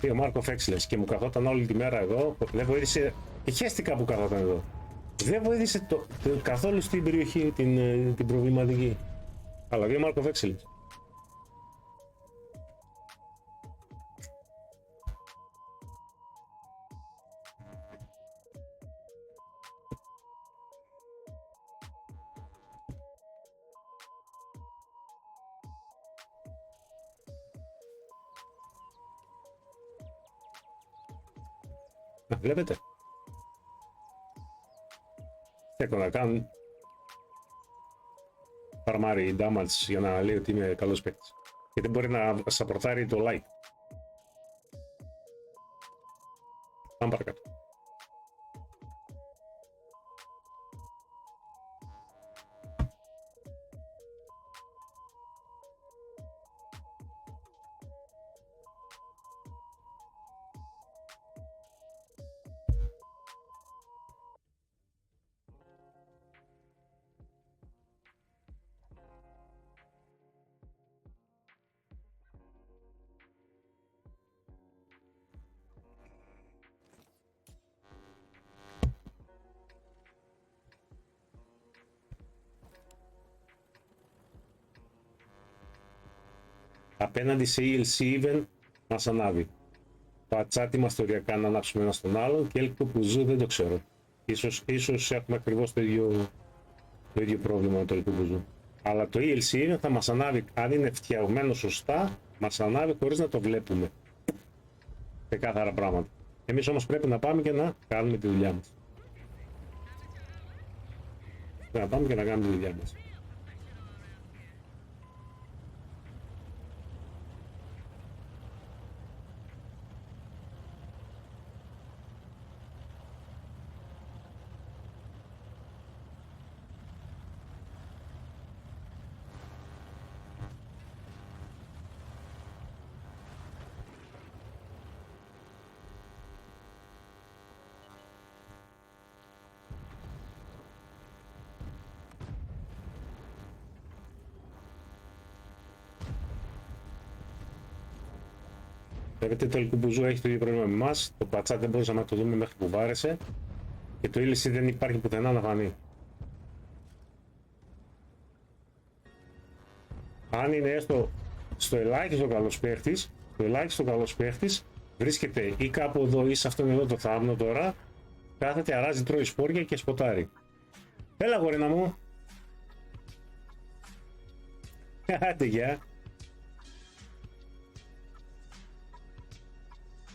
ο Μάρκο Excellence και μου καθόταν όλη τη μέρα εδώ, δεν βοήθησε, και χαίστηκα που καθόταν εδώ. Δεν βοήθησε καθόλου στην περιοχή την προβληματική. Αλλά δύο Μάρκο Excellence. Βλέπετε. Θέλω να κάνω παρμάρι damage για να λέει ότι είμαι καλός παίκτης. Και δεν μπορεί να σαπορτάρει το like. Πάμε παρακάτω. Απέναντι σε ELC event μας ανάβει. Πατσάτι μας θεωριακά να ανάψουμε ένα στον άλλον και έλκο που ζω δεν το ξέρω. Ίσως έχουμε ακριβώς το ίδιο πρόβλημα με το έλκο που ζω. Αλλά το ELC event θα μας ανάβει, αν είναι φτιαγμένο σωστά, μας ανάβει χωρίς να το βλέπουμε. Ξεκάθαρα πράγματα. Εμείς όμως πρέπει να πάμε και να κάνουμε τη δουλειά μας. Να πάμε και να κάνουμε τη δουλειά μας. Βλέπετε το Ελκουμπουζού έχει το ίδιο πρόβλημα με εμάς, το πατσά δεν μπορούσαμε να το δούμε μέχρι που βάρεσε και το ήλιση δεν υπάρχει πουθενά να φανεί. Αν είναι έστω στο ελάχιστο καλός παίχτης, βρίσκεται ή κάπου εδώ ή σε αυτόν εδώ το θάμνο τώρα, κάθεται, αράζει, τρώει σπόρια και σποτάρει. Έλα γορίνα μου! Άντε γεια!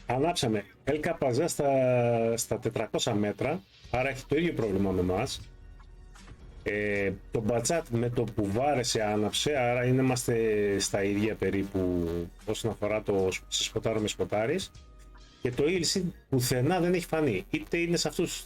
Ανάψαμε LKZ στα 400 μέτρα, άρα έχει το ίδιο πρόβλημα με εμάς. Το μπατσάτ με το που βάρεσε άναψε, άρα είμαστε στα ίδια περίπου όσον αφορά το σποτάρο με σποτάρις. Και το ήλιση πουθενά δεν έχει φανεί, είτε είναι σε αυτούς